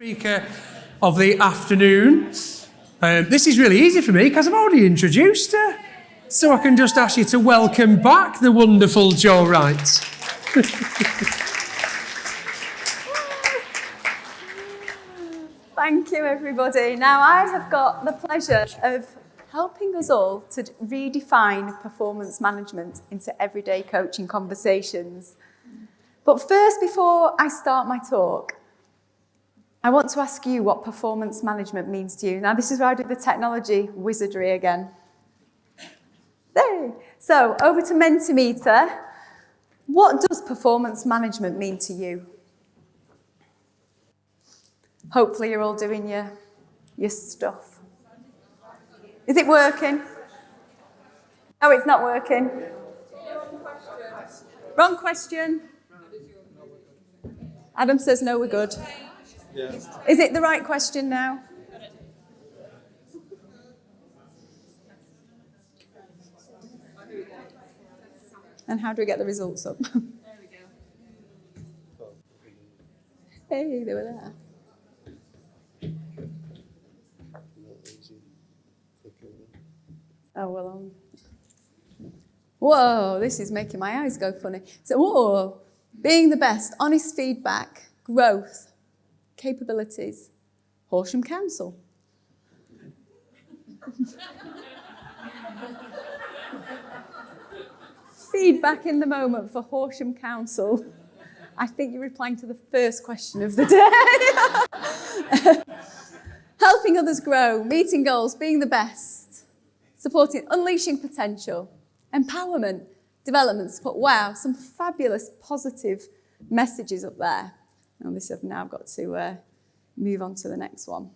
Speaker of the afternoon. This is really easy for me because I've already introduced her. So I can just ask you to welcome back the wonderful Jo Wright. Thank you, everybody. Now, I have got the pleasure of helping us all to redefine performance management into everyday coaching conversations. But first, before I start my talk, I want to ask you what performance management means to you. Now, this is where I do the technology wizardry again. There. So, over to Mentimeter. What does performance management mean to you? Hopefully you're all doing your stuff. Is it working? No, it's not working. Wrong question. Adam says no, we're good. Yeah. Is it the right question now? And how do we get the results up? There we go. Hey, they were there. Oh, well, whoa, this is making my eyes go funny. So, whoa, being the best, honest feedback, growth, capabilities, Horsham Council. Feedback in the moment for Horsham Council. I think you're replying to the first question of the day. Helping others grow, meeting goals, being the best, supporting, unleashing potential, empowerment, development, support. Wow, some fabulous positive messages up there. And this I've now got to move on to the next one.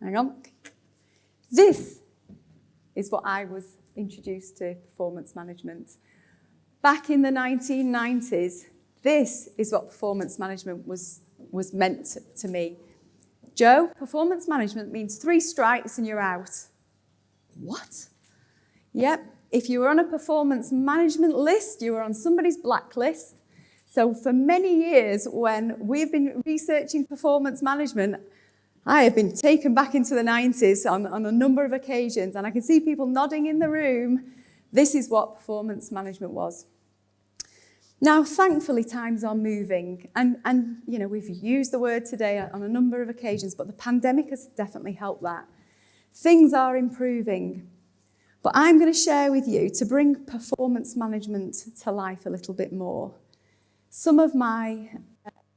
Hang on. This is what I was introduced to performance management. Back in the 1990s, this is what performance management was meant to me. Jo, performance management means 3 strikes and you're out. What? Yep, if you were on a performance management list, you were on somebody's blacklist. So for many years, when we've been researching performance management, I have been taken back into the 90s on a number of occasions, and I can see people nodding in the room. This is what performance management was. Now, thankfully, times are moving, and you know, we've used the word today on a number of occasions, but the pandemic has definitely helped that. Things are improving, but I'm going to share with you, to bring performance management to life a little bit more, some of my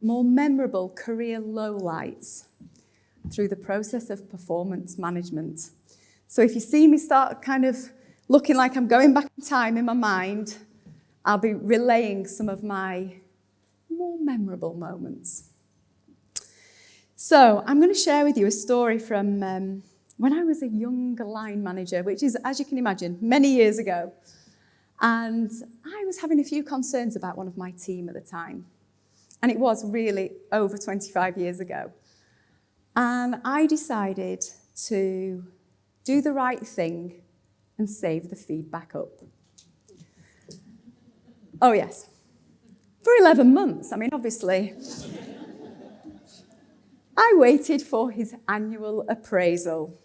more memorable career lowlights through the process of performance management. So if you see me start kind of looking like I'm going back in time in my mind, I'll be relaying some of my more memorable moments. So I'm going to share with you a story from when I was a young line manager, which is, as you can imagine, many years ago. And I was having a few concerns about one of my team at the time. And it was really over 25 years ago. And I decided to do the right thing and save the feedback up. Oh, yes. For 11 months. I mean, obviously. I waited for his annual appraisal.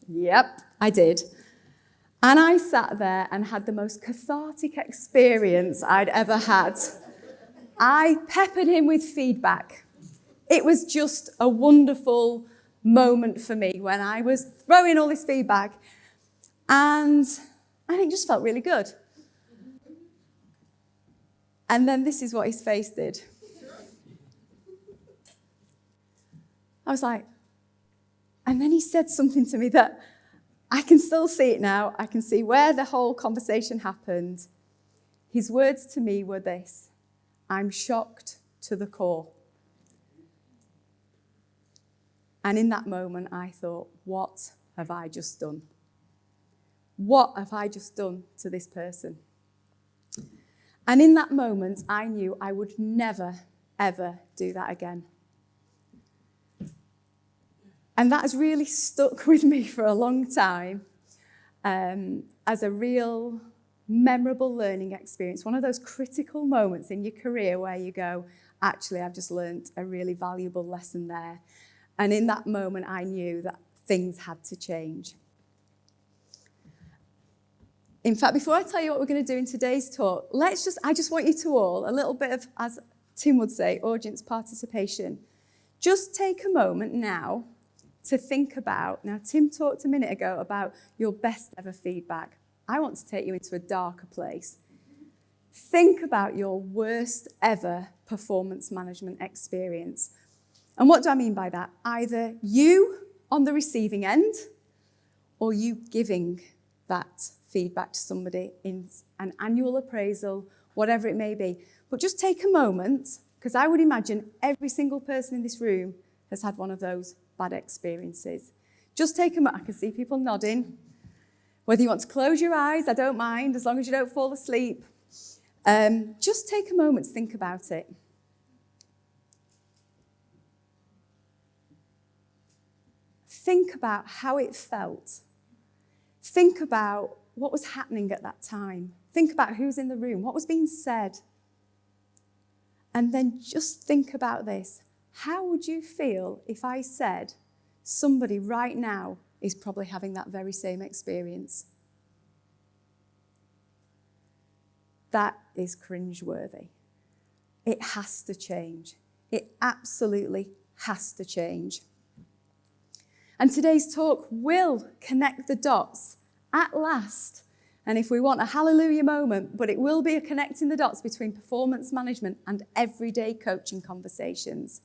Yep, I did. And I sat there and had the most cathartic experience I'd ever had. I peppered him with feedback. It was just a wonderful moment for me when I was throwing all this feedback, and it just felt really good. And then this is what his face did. I was like, and then he said something to me that I can still see it now. I can see where the whole conversation happened. His words to me were this: I'm shocked to the core. And in that moment, I thought, what have I just done? What have I just done to this person? And in that moment, I knew I would never, ever do that again. And that has really stuck with me for a long time as a real memorable learning experience, one of those critical moments in your career where you go, actually, I've just learnt a really valuable lesson there. And in that moment, I knew that things had to change. In fact, before I tell you what we're going to do in today's talk, I just want you to all, a little bit of, as Tim would say, audience participation. Just take a moment now to think about, now Tim talked a minute ago about your best ever feedback. I want to take you into a darker place. Think about your worst ever performance management experience. And what do I mean by that? Either you on the receiving end or you giving that feedback to somebody in an annual appraisal, whatever it may be. But just take a moment, because I would imagine every single person in this room has had one of those bad experiences. Just take a moment. I can see people nodding. Whether you want to close your eyes, I don't mind, as long as you don't fall asleep. Just take a moment to think about it. Think about how it felt. Think about what was happening at that time. Think about who's in the room, what was being said. And then just think about this. How would you feel if I said somebody right now is probably having that very same experience? That is cringeworthy. It has to change. It absolutely has to change. And today's talk will connect the dots at last. And if we want a hallelujah moment, but it will be a connecting the dots between performance management and everyday coaching conversations.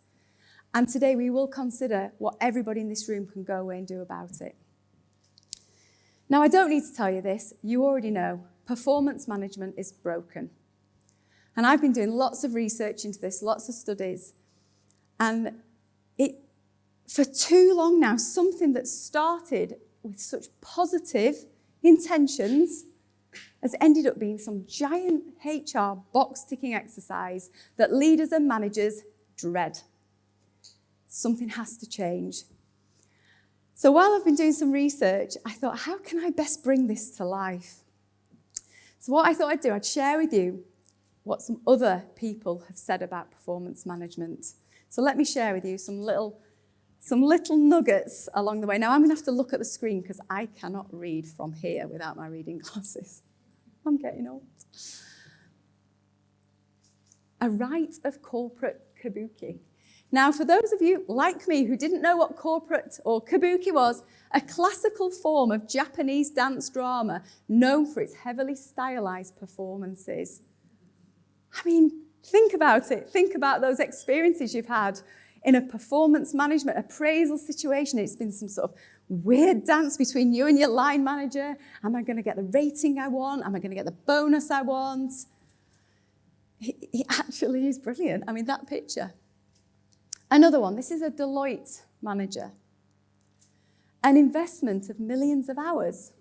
And today we will consider what everybody in this room can go away and do about it. Now, I don't need to tell you this. You already know. Performance management is broken. And I've been doing lots of research into this, lots of studies. And for too long now, something that started with such positive intentions has ended up being some giant HR box-ticking exercise that leaders and managers dread. Something has to change. So while I've been doing some research, I thought, how can I best bring this to life? So what I thought I'd do, I'd share with you what some other people have said about performance management. So let me share with you some little nuggets along the way. Now I'm going to have to look at the screen because I cannot read from here without my reading glasses. I'm getting old. A rite of corporate kabuki. Now, for those of you like me who didn't know what corporate or kabuki was, a classical form of Japanese dance drama known for its heavily stylized performances. I mean, think about it. Think about those experiences you've had in a performance management appraisal situation. It's been some sort of weird dance between you and your line manager. Am I going to get the rating I want? Am I going to get the bonus I want? It actually is brilliant. I mean, that picture. Another one, this is a Deloitte manager. An investment of millions of hours.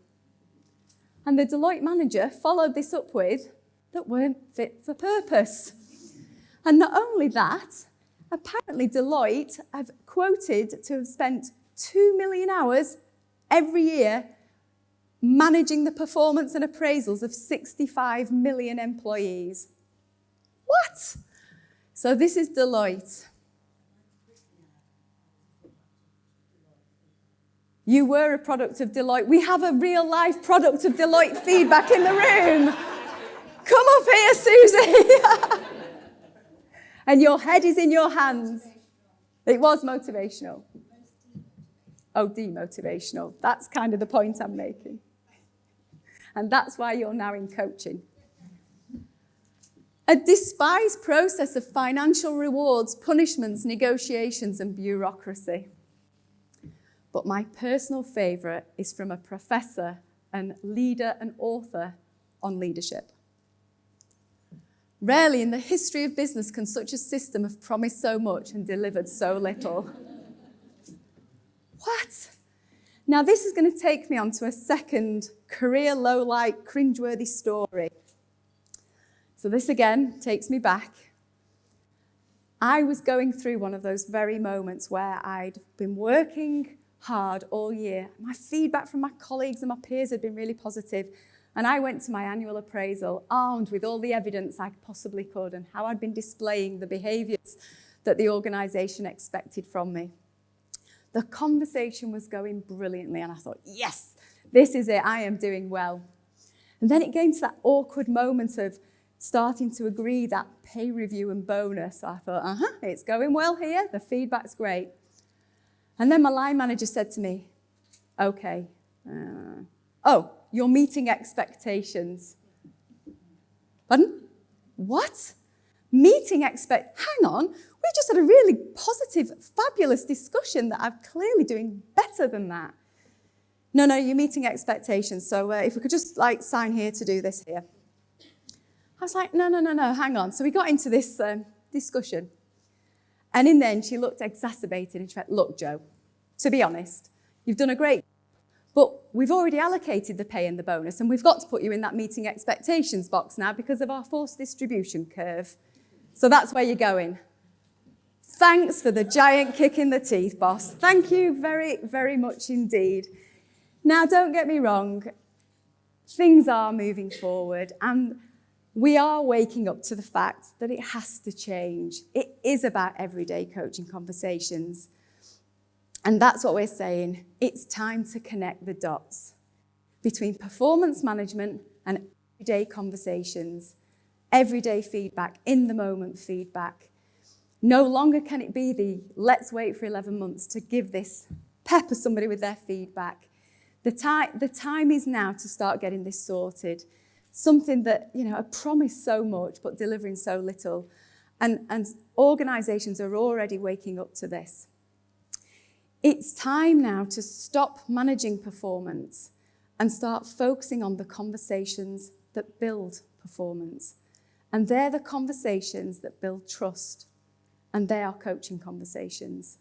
And the Deloitte manager followed this up with, that weren't fit for purpose. And not only that, apparently Deloitte have quoted to have spent 2 million hours every year managing the performance and appraisals of 65 million employees. What? So this is Deloitte. You were a product of Deloitte. We have a real-life product of Deloitte feedback in the room. Come up here, Susie. And your head is in your hands. It was motivational. Oh, demotivational. That's kind of the point I'm making. And that's why you're now in coaching. A despised process of financial rewards, punishments, negotiations, and bureaucracy. But my personal favourite is from a professor and leader and author on leadership. Rarely in the history of business can such a system have promised so much and delivered so little. What? Now this is going to take me on to a second career low-light, cringeworthy story. So this again takes me back. I was going through one of those very moments where I'd been working hard all year. My feedback from my colleagues and my peers had been really positive, And I went to my annual appraisal armed with all the evidence I possibly could and how I'd been displaying the behaviours that the organisation expected from me. The conversation was going brilliantly, and I thought, yes, this is it, I am doing well. And then it came to that awkward moment of starting to agree that pay review and bonus. So I thought, it's going well here, the feedback's great. And then my line manager said to me, okay, you're meeting expectations. Pardon? What? Hang on, we just had a really positive, fabulous discussion that I'm clearly doing better than that. No, you're meeting expectations. So if we could just sign here to do this here. I was like, no, hang on. So we got into this discussion. And in the end, she looked exacerbated and she went, look, Jo, to be honest, you've done a great, but we've already allocated the pay and the bonus, and we've got to put you in that meeting expectations box now because of our forced distribution curve. So that's where you're going. Thanks for the giant kick in the teeth, boss. Thank you very, very much indeed. Now, don't get me wrong. Things are moving forward, and we are waking up to the fact that it has to change. It is about everyday coaching conversations. And that's what we're saying. It's time to connect the dots between performance management and everyday conversations, everyday feedback, in-the-moment feedback. No longer can it be the let's wait for 11 months to give this, pepper somebody with their feedback. The time is now to start getting this sorted. Something that, I promise so much, but delivering so little. And organisations are already waking up to this. It's time now to stop managing performance and start focusing on the conversations that build performance. And they're the conversations that build trust. And they are coaching conversations.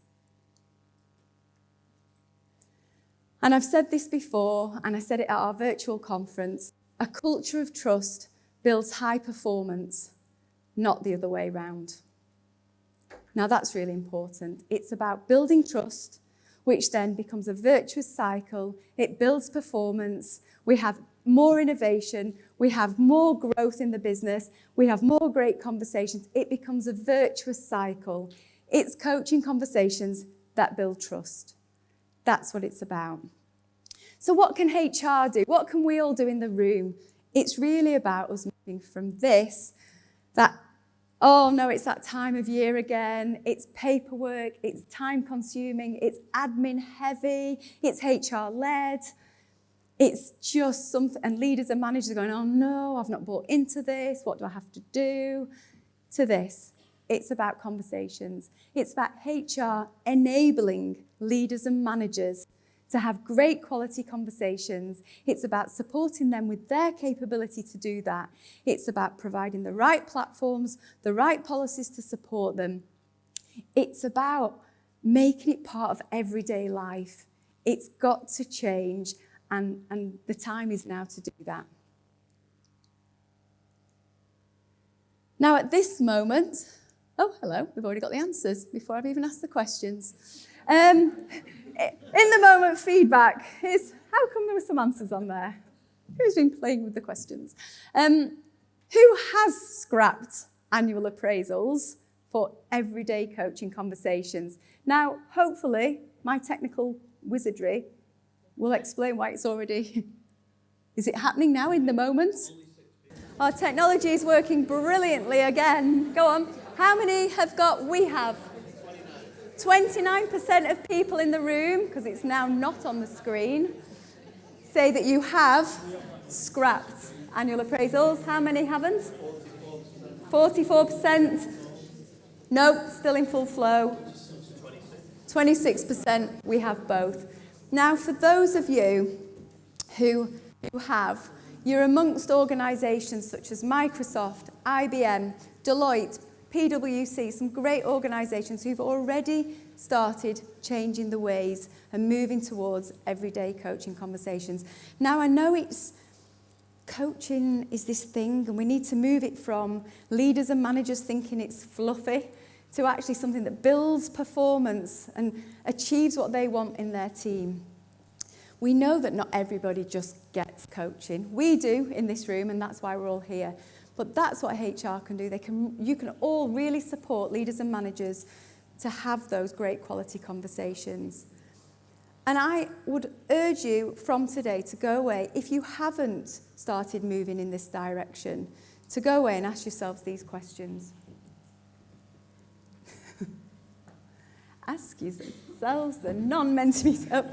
And I've said this before, and I said it at our virtual conference, a culture of trust builds high performance, not the other way round. Now that's really important. It's about building trust, which then becomes a virtuous cycle. It builds performance. We have more innovation. We have more growth in the business. We have more great conversations. It becomes a virtuous cycle. It's coaching conversations that build trust. That's what it's about. So what can HR do? What can we all do in the room? It's really about us moving from this, it's that time of year again, it's paperwork, it's time consuming, it's admin heavy, it's HR led, it's just something, and leaders and managers are going, oh no, I've not bought into this, what do I have to do? To this, it's about conversations. It's about HR enabling leaders and managers to have great quality conversations. It's about supporting them with their capability to do that. It's about providing the right platforms, the right policies to support them. It's about making it part of everyday life. It's got to change, and the time is now to do that. Now at this moment, oh, hello, we've already got the answers before I've even asked the questions. In the moment feedback is, how come there were some answers on there? Who's been playing with the questions? Who has scrapped annual appraisals for everyday coaching conversations? Now, hopefully, my technical wizardry will explain why it's already... Is it happening now in the moment? Our technology is working brilliantly again. Go on. How many have got... We have 29% of people in the room, because it's now not on the screen, say that you have scrapped annual appraisals. How many haven't? 44%. Nope, still in full flow. 26%, we have both. Now, for those of you who have, you're amongst organisations such as Microsoft, IBM, Deloitte, PwC, some great organisations who've already started changing the ways and moving towards everyday coaching conversations. Now, I know coaching is this thing, and we need to move it from leaders and managers thinking it's fluffy to actually something that builds performance and achieves what they want in their team. We know that not everybody just gets coaching. We do in this room, and that's why we're all here. But that's what HR can do. You can all really support leaders and managers to have those great quality conversations. And I would urge you from today to go away, if you haven't started moving in this direction, to go away and ask yourselves these questions. Ask yourselves the non-meant to be... Oh,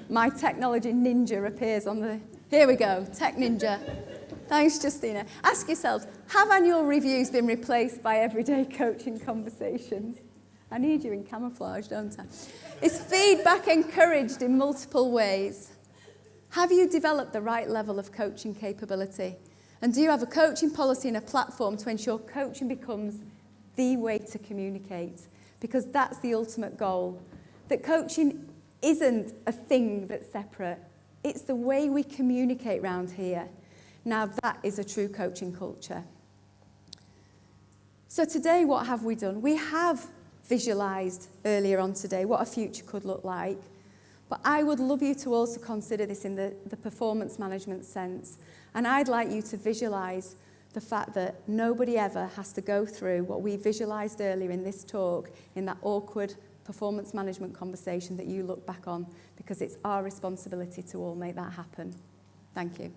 my technology ninja appears on the... Here we go, tech ninja. Thanks, Justina. Ask yourselves, have annual reviews been replaced by everyday coaching conversations? I need you in camouflage, don't I? Is feedback encouraged in multiple ways? Have you developed the right level of coaching capability? And do you have a coaching policy and a platform to ensure coaching becomes the way to communicate? Because that's the ultimate goal. That coaching isn't a thing that's separate. It's the way we communicate round here. Now that is a true coaching culture. So today, what have we done? We have visualised earlier on today what a future could look like. But I would love you to also consider this in the performance management sense. And I'd like you to visualise the fact that nobody ever has to go through what we visualised earlier in this talk, in that awkward performance management conversation that you look back on, because it's our responsibility to all make that happen. Thank you.